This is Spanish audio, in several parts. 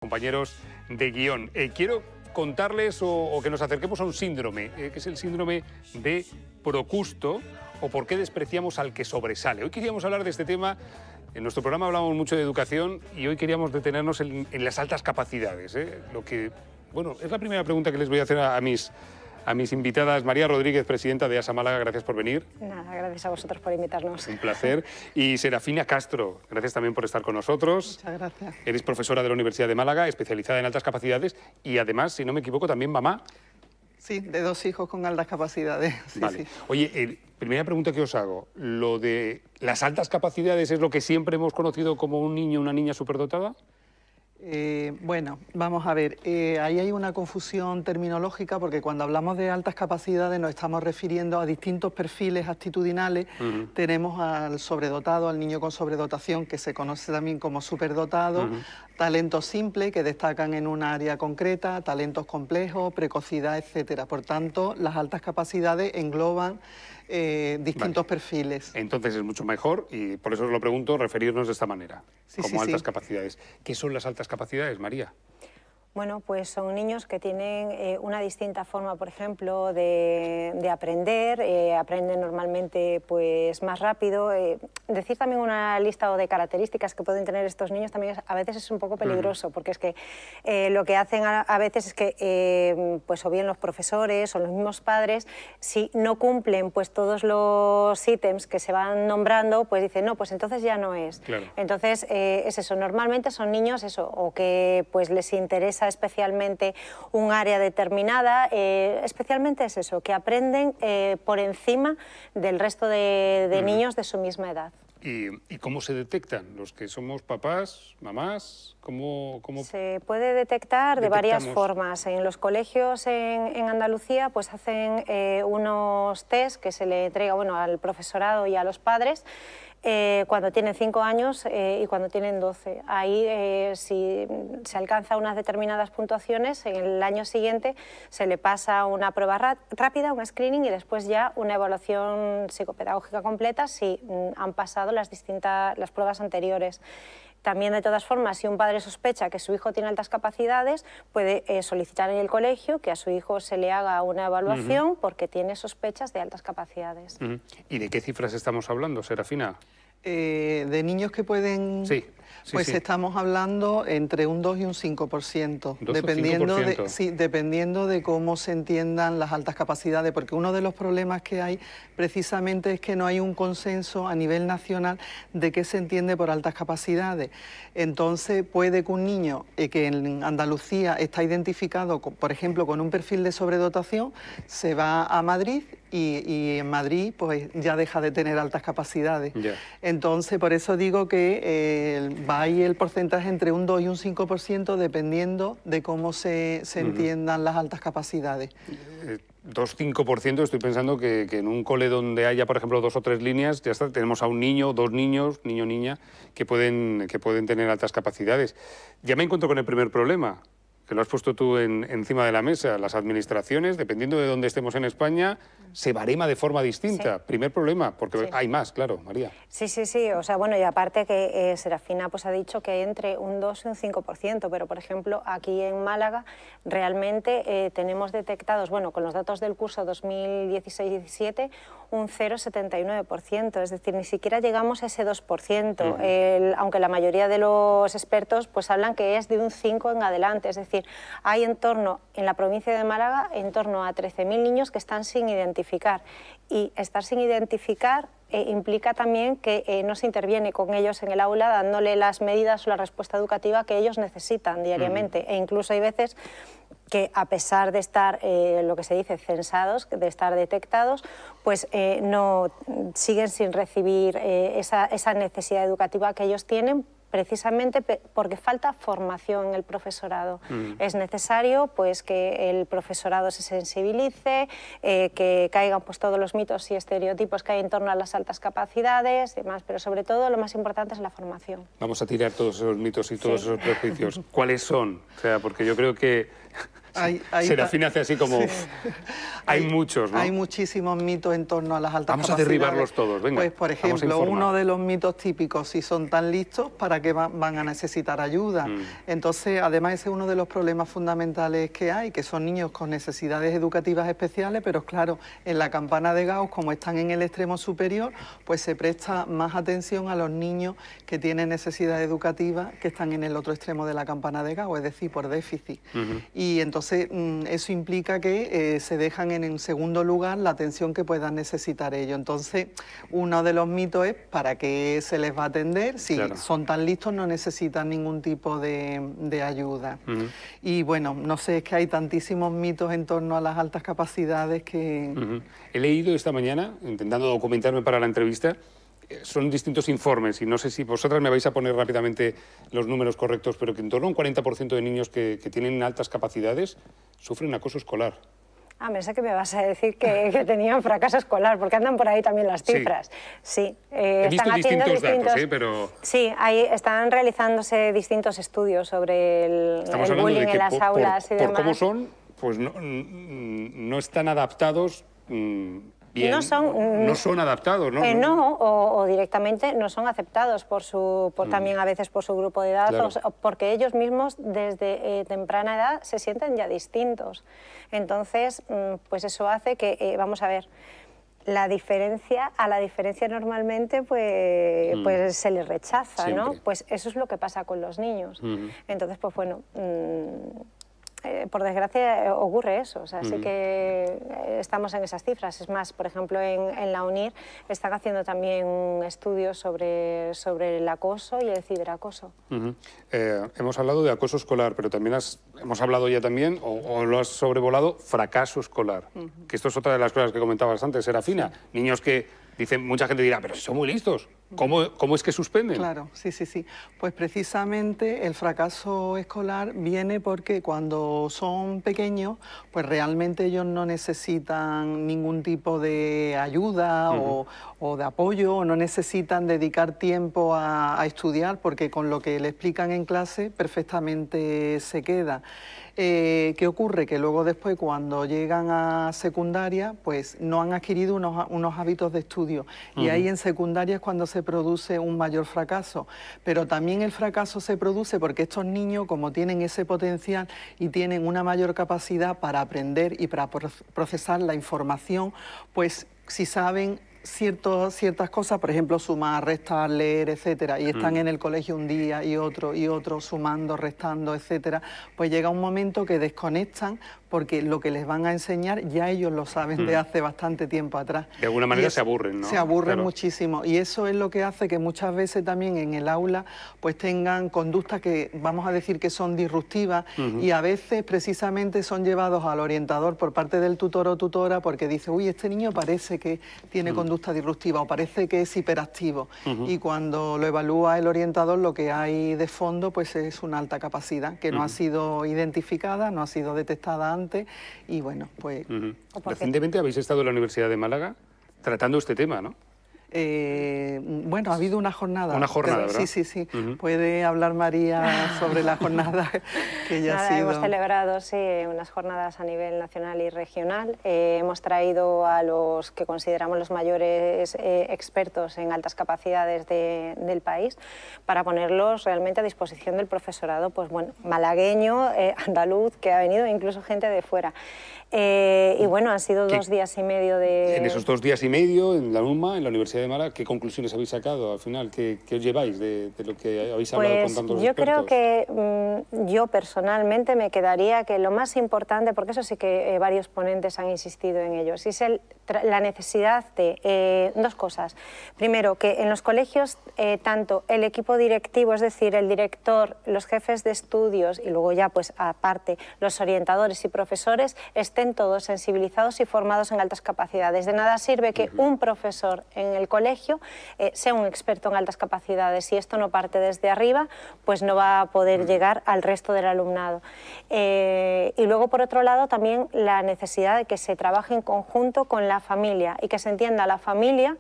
compañeros de guión. Quiero contarles o que nos acerquemos a un síndrome, que es el síndrome de Procusto, o por qué despreciamos al que sobresale. Hoy queríamos hablar de este tema. En nuestro programa hablamos mucho de educación y hoy queríamos detenernos en las altas capacidades. Lo que, bueno, es la primera pregunta que les voy a hacer a mis invitadas. María Rodríguez, presidenta de ASA Málaga, gracias por venir. Nada, gracias a vosotros por invitarnos. Un placer. Y Serafina Castro, gracias también por estar con nosotros. Muchas gracias. Eres profesora de la Universidad de Málaga, especializada en altas capacidades y además, si no me equivoco, también mamá. Sí, de 2 hijos con altas capacidades. Sí, vale. Sí. Oye, primera pregunta que os hago. ¿Lo de las altas capacidades es lo que siempre hemos conocido como un niño o una niña superdotada? Bueno, vamos a ver, ahí hay una confusión terminológica porque cuando hablamos de altas capacidades nos estamos refiriendo a distintos perfiles actitudinales. Tenemos al sobredotado, al niño con sobredotación, que se conoce también como superdotado, talentos simples que destacan en un área concreta, talentos complejos, precocidad, etcétera. Por tanto, las altas capacidades engloban distintos perfiles. Entonces es mucho mejor, y por eso os lo pregunto, referirnos de esta manera, como altas capacidades. ¿Qué son las altas capacidades, María? Bueno, pues son niños que tienen una distinta forma, por ejemplo, de aprender, aprenden normalmente pues, más rápido. Decir también una lista de características que pueden tener estos niños también a veces es un poco peligroso, porque es que lo que hacen a veces es que pues, o bien los profesores o los mismos padres, si no cumplen pues, todos los ítems que se van nombrando, pues dicen, no, pues entonces ya no es. Claro. Entonces es eso, normalmente son niños eso, o que pues, les interesa especialmente un área determinada, especialmente es eso, que aprenden por encima del resto de niños de su misma edad. ¿Y cómo se detectan? ¿Los que somos papás, mamás? ¿Cómo... Se puede detectar de varias formas. En los colegios en Andalucía pues hacen unos test que se le entrega al profesorado y a los padres cuando tienen 5 años y cuando tienen 12. Ahí, si se alcanza unas determinadas puntuaciones, en el año siguiente se le pasa una prueba rápida, un screening, y después ya una evaluación psicopedagógica completa si han pasado las pruebas anteriores. También, de todas formas, si un padre sospecha que su hijo tiene altas capacidades, puede solicitar en el colegio que a su hijo se le haga una evaluación porque tiene sospechas de altas capacidades. ¿Y de qué cifras estamos hablando, Serafina? De niños que pueden... Sí. Pues estamos hablando entre un 2 y un 5%, dependiendo de cómo se entiendan las altas capacidades, porque uno de los problemas que hay precisamente es que no hay un consenso a nivel nacional de qué se entiende por altas capacidades. Entonces puede que un niño que en Andalucía está identificado, por ejemplo, con un perfil de sobredotación, se va a Madrid y en Madrid pues ya deja de tener altas capacidades. Entonces, por eso digo que va ahí el porcentaje entre un 2 y un 5% dependiendo de cómo se entiendan las altas capacidades. 2-5%, estoy pensando que en un cole donde haya, por ejemplo, 2 o 3 líneas, ya está, tenemos a un niño, 2 niños, niño-niña, que pueden tener altas capacidades. Ya me encuentro con el primer problema, que lo has puesto tú encima de la mesa. Las administraciones, dependiendo de dónde estemos en España, se barema de forma distinta. Primer problema, porque hay más, claro, María. Sí. O sea, bueno, y aparte que Serafina pues ha dicho que entre un 2 y un 5%, pero, por ejemplo, aquí en Málaga realmente tenemos detectados, bueno, con los datos del curso 2016-17, un 0,79%, es decir, ni siquiera llegamos a ese 2%, aunque la mayoría de los expertos pues hablan que es de un 5 en adelante, es decir, hay en la provincia de Málaga, en torno a 13.000 niños que están sin identificar, y estar sin identificar implica también que no se interviene con ellos en el aula dándole las medidas o la respuesta educativa que ellos necesitan diariamente, e incluso hay veces que, a pesar de estar, lo que se dice, censados, de estar detectados, pues no siguen sin recibir esa necesidad educativa que ellos tienen, precisamente porque falta formación en el profesorado. Es necesario pues, que el profesorado se sensibilice, que caigan pues, todos los mitos y estereotipos que hay en torno a las altas capacidades y demás, pero sobre todo lo más importante es la formación. Vamos a tirar todos esos mitos y todos esos prejuicios. ¿Cuáles son? O sea, porque yo creo que Serafina hace así como... Sí. Hay muchos, ¿no? Hay muchísimos mitos en torno a las altas capacidades. Vamos a derribarlos todos, venga. Pues, por ejemplo, uno de los mitos típicos, si son tan listos, ¿para qué van a necesitar ayuda? Entonces, además, ese es uno de los problemas fundamentales que hay, que son niños con necesidades educativas especiales, pero claro, en la campana de Gauss, como están en el extremo superior, pues se presta más atención a los niños que tienen necesidades educativas que están en el otro extremo de la campana de Gauss, es decir, por déficit. Y entonces eso implica que se dejan en segundo lugar la atención que puedan necesitar ellos. Entonces, uno de los mitos es ¿para qué se les va a atender? Si son tan listos no necesitan ningún tipo de ayuda. Y bueno, no sé, es que hay tantísimos mitos en torno a las altas capacidades que... He leído esta mañana, intentando documentarme para la entrevista, son distintos informes y no sé si vosotras me vais a poner rápidamente los números correctos, pero que en torno a un 40% de niños que tienen altas capacidades sufren acoso escolar. Ah, pensé que me vas a decir que tenían fracaso escolar, porque andan por ahí también las cifras. Sí, he visto distintos datos, pero... Sí, están realizándose distintos estudios sobre el bullying en las aulas y demás. Por cómo son, pues no están adaptados... Bien, no son adaptados, ¿no? No, o directamente no son aceptados también a veces por su grupo de edad, o porque ellos mismos desde temprana edad se sienten ya distintos. Entonces, pues eso hace que, vamos a ver, a la diferencia normalmente pues se les rechaza, siempre, ¿no? Pues eso es lo que pasa con los niños. Entonces, pues bueno... por desgracia ocurre eso, o sea, sí que estamos en esas cifras. Es más, por ejemplo, en la UNIR están haciendo también un estudio sobre el acoso y el ciberacoso. Hemos hablado de acoso escolar, pero también hemos hablado ya también, o lo has sobrevolado, fracaso escolar, que esto es otra de las cosas que comentabas antes, Serafina. Niños que dicen, mucha gente dirá, pero si son muy listos. ¿Cómo es que suspenden? Claro, sí. Pues precisamente el fracaso escolar viene porque cuando son pequeños, pues realmente ellos no necesitan ningún tipo de ayuda o de apoyo, o no necesitan dedicar tiempo a estudiar, porque con lo que le explican en clase perfectamente se queda. ¿Qué ocurre? Que luego después, cuando llegan a secundaria, pues no han adquirido unos hábitos de estudio. Y ahí en secundaria es cuando se produce un mayor fracaso. Pero también el fracaso se produce porque estos niños, como tienen ese potencial y tienen una mayor capacidad para aprender y para procesar la información, pues si saben ciertas cosas, por ejemplo, sumar, restar, leer, etcétera, y están en el colegio un día y otro sumando, restando, etcétera, pues llega un momento que desconectan porque lo que les van a enseñar ya ellos lo saben de hace bastante tiempo atrás. De alguna manera se aburren, ¿no? Se aburren muchísimo, y eso es lo que hace que muchas veces también en el aula pues tengan conductas que vamos a decir que son disruptivas, y a veces precisamente son llevados al orientador por parte del tutor o tutora porque dice, uy, este niño parece que tiene conducta disruptiva o parece que es hiperactivo, y cuando lo evalúa el orientador lo que hay de fondo pues es una alta capacidad que no ha sido identificada, no ha sido detectada antes, y bueno, pues... Recientemente habéis estado en la Universidad de Málaga tratando este tema, ¿no? Bueno, ha habido una jornada. Una jornada, ¿verdad? Sí. Puede hablar María sobre la jornada que ya ha sido... Hemos celebrado, sí, unas jornadas a nivel nacional y regional. Hemos traído a los que consideramos los mayores expertos en altas capacidades del país para ponerlos realmente a disposición del profesorado, pues bueno, malagueño, andaluz, que ha venido, incluso gente de fuera. Y bueno, han sido 2 días y medio de... En esos 2 días y medio, en la UMA, en la Universidad de Málaga, ¿qué conclusiones habéis sacado al final? ¿Qué os lleváis de lo que habéis hablado con tantos expertos? Yo creo que yo personalmente me quedaría que lo más importante, porque eso sí que varios ponentes han insistido en ello, es la necesidad de 2 cosas. Primero, que en los colegios tanto el equipo directivo, es decir, el director, los jefes de estudios y luego ya pues aparte los orientadores y profesores estén todos sensibilizados y formados en altas capacidades. De nada sirve que un profesor en el colegio sea un experto en altas capacidades. Si esto no parte desde arriba, pues no va a poder llegar al resto del alumnado. Y luego, por otro lado, también la necesidad de que se trabaje en conjunto con la familia y que se entienda a la familia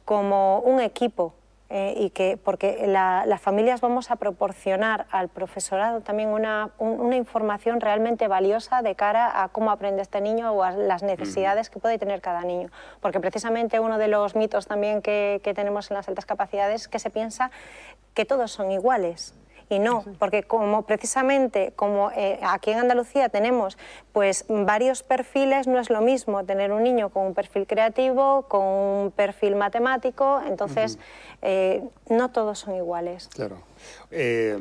como un equipo y porque las familias vamos a proporcionar al profesorado también una información realmente valiosa de cara a cómo aprende este niño o a las necesidades que puede tener cada niño. Porque precisamente uno de los mitos también que tenemos en las altas capacidades es que se piensa que todos son iguales. Y no, porque precisamente como aquí en Andalucía tenemos pues varios perfiles, no es lo mismo tener un niño con un perfil creativo, con un perfil matemático, entonces no todos son iguales. Claro. Te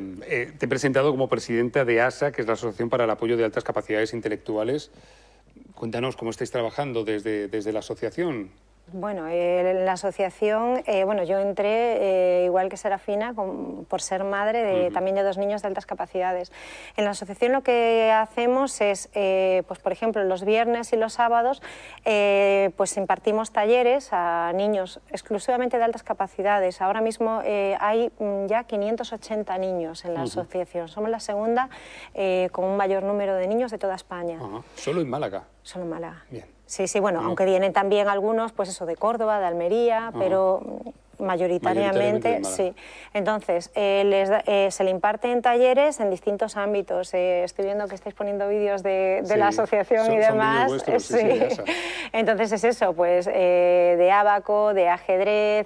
he presentado como presidenta de ASA, que es la Asociación para el Apoyo de Altas Capacidades Intelectuales. Cuéntanos cómo estáis trabajando desde la asociación. Bueno, en la asociación, bueno, yo entré, igual que Serafina, por ser madre también de 2 niños de altas capacidades. En la asociación lo que hacemos es, pues por ejemplo, los viernes y los sábados, pues impartimos talleres a niños exclusivamente de altas capacidades. Ahora mismo hay ya 580 niños en la asociación. Somos la segunda con un mayor número de niños de toda España. ¿Solo en Málaga? Solo en Málaga. Bien. Sí, sí, bueno, aunque vienen también algunos, pues eso, de Córdoba, de Almería, pero mayoritariamente sí. Entonces, se le imparten talleres en distintos ámbitos. Estoy viendo que estáis poniendo vídeos de la asociación y demás. Vuestros, sí. Entonces es eso, pues de ábaco, de ajedrez,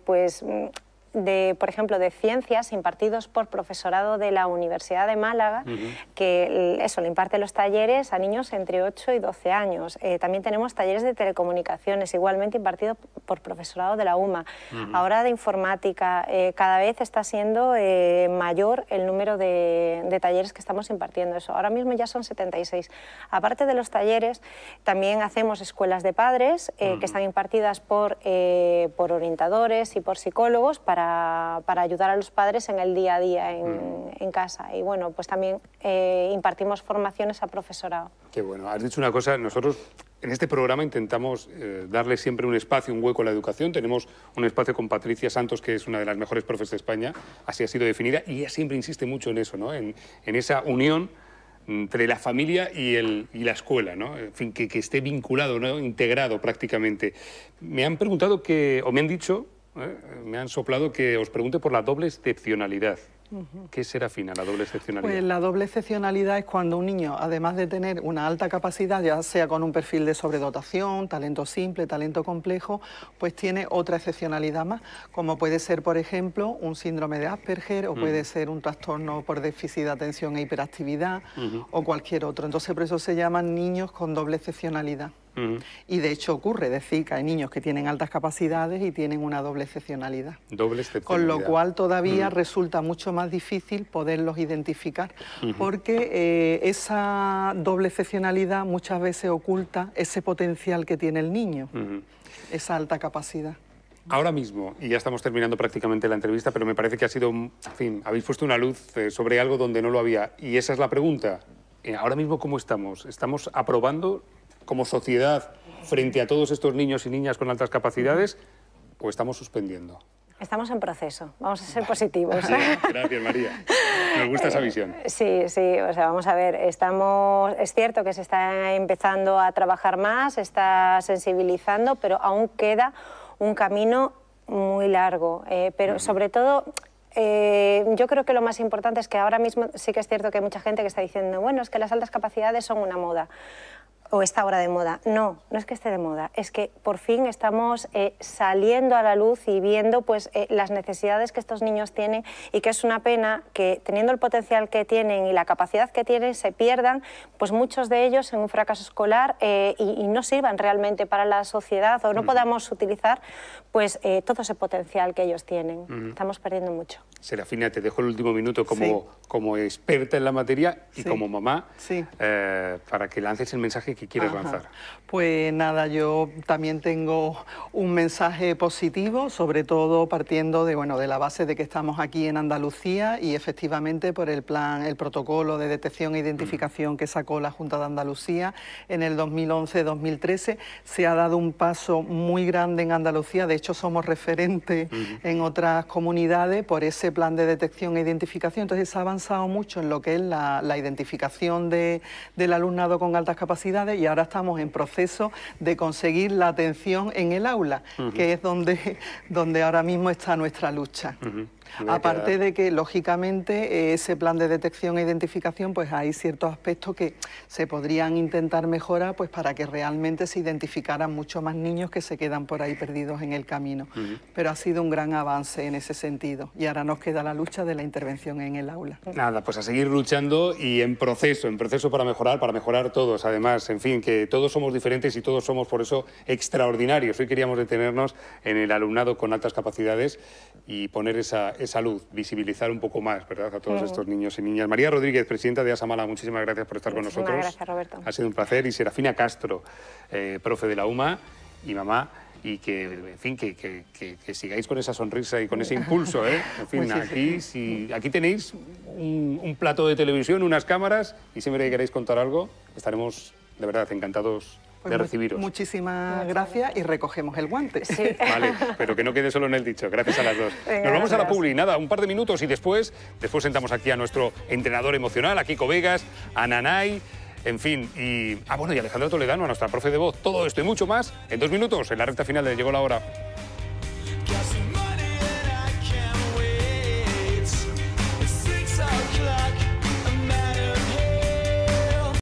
pues por ejemplo, de ciencias impartidos por profesorado de la Universidad de Málaga, que eso le imparte los talleres a niños entre 8 y 12 años. También tenemos talleres de telecomunicaciones, igualmente impartidos por profesorado de la UMA. Ahora de informática, cada vez está siendo mayor el número de talleres que estamos impartiendo. Eso, ahora mismo ya son 76. Aparte de los talleres, también hacemos escuelas de padres que están impartidas por orientadores y por psicólogos para ayudar a los padres en el día a día en casa. Y bueno, pues también impartimos formaciones a profesorado. Qué bueno. Has dicho una cosa, nosotros en este programa intentamos darle siempre un espacio, un hueco a la educación. Tenemos un espacio con Patricia Santos, que es una de las mejores profes de España, así ha sido definida, y ella siempre insiste mucho en eso, ¿no? En esa unión entre la familia y la escuela, ¿no? En fin, que esté vinculado, ¿no? Integrado prácticamente. Me han preguntado o me han dicho, me han soplado que os pregunte por la doble excepcionalidad. ¿Qué es, Serafina, la doble excepcionalidad? Pues la doble excepcionalidad es cuando un niño, además de tener una alta capacidad, ya sea con un perfil de sobredotación, talento simple, talento complejo, pues tiene otra excepcionalidad más, como puede ser, por ejemplo, un síndrome de Asperger, o puede ser un trastorno por déficit de atención e hiperactividad, o cualquier otro. Entonces, por eso se llaman niños con doble excepcionalidad. Y de hecho ocurre, es decir, que hay niños que tienen altas capacidades y tienen una doble excepcionalidad. Doble excepcionalidad. Con lo cual todavía resulta mucho más difícil poderlos identificar, porque esa doble excepcionalidad muchas veces oculta ese potencial que tiene el niño, esa alta capacidad. Ahora mismo, y ya estamos terminando prácticamente la entrevista, pero me parece que ha sido, en fin, habéis puesto una luz sobre algo donde no lo había, y esa es la pregunta. Ahora mismo, ¿cómo estamos? ¿Estamos aprobando como sociedad frente a todos estos niños y niñas con altas capacidades, o estamos suspendiendo? Estamos en proceso, vamos a ser positivos. Gracias, María. Nos gusta esa visión. Sí, sí, o sea, vamos a ver, es cierto que se está empezando a trabajar más, se está sensibilizando, pero aún queda un camino muy largo, pero sobre todo yo creo que lo más importante es que ahora mismo sí que es cierto que hay mucha gente que está diciendo, bueno, es que las altas capacidades son una moda, o está ahora de moda. No, no es que esté de moda, es que por fin estamos saliendo a la luz y viendo pues, las necesidades que estos niños tienen, y que es una pena que teniendo el potencial que tienen y la capacidad que tienen se pierdan pues muchos de ellos en un fracaso escolar y no sirvan realmente para la sociedad, o no podamos utilizar pues, todo ese potencial que ellos tienen. Estamos perdiendo mucho. Serafina, te dejo el último minuto como experta en la materia y como mamá para que lances el mensaje que quieres lanzar. Pues nada, yo también tengo un mensaje positivo, sobre todo partiendo de la base de que estamos aquí en Andalucía y efectivamente por el protocolo de detección e identificación que sacó la Junta de Andalucía en el 2011-2013, se ha dado un paso muy grande en Andalucía. De hecho somos referentes en otras comunidades por ese ese plan de detección e identificación. Entonces se ha avanzado mucho en lo que es la identificación del alumnado con altas capacidades y ahora estamos en proceso de conseguir la atención en el aula, que es donde ahora mismo está nuestra lucha. Aparte de que, lógicamente, ese plan de detección e identificación, pues hay ciertos aspectos que se podrían intentar mejorar, pues para que realmente se identificaran mucho más niños que se quedan por ahí perdidos en el camino. Pero ha sido un gran avance en ese sentido y ahora nos queda la lucha de la intervención en el aula. Nada, pues a seguir luchando y en proceso para mejorar todos, además, en fin, que todos somos diferentes y todos somos por eso extraordinarios. Hoy queríamos detenernos en el alumnado con altas capacidades y poner esa luz, visibilizar un poco más, ¿verdad?, a todos estos niños y niñas. María Rodríguez, presidenta de ASA Málaga, muchísimas gracias por estar con nosotros. Gracias, Roberto. Ha sido un placer. Y Serafina Castro, profe de la UMA y mamá, y que, en fin, que sigáis con esa sonrisa y con ese impulso, ¿eh? En fin, aquí tenéis un plato de televisión, unas cámaras, y siempre que queráis contar algo, estaremos, de verdad, encantados de recibiros. Muchísimas gracias y recogemos el guante. Sí. Vale, pero que no quede solo en el dicho. Gracias a las dos. Venga, Nos vamos a la gracias. publi, nada, un par de minutos y después sentamos aquí a nuestro entrenador emocional, a Kiko Vegas, a Nanay, en fin, y Alejandra Toledano, a nuestra profe de voz. Todo esto y mucho más en 2 minutos, en la recta final de Llegó la Hora.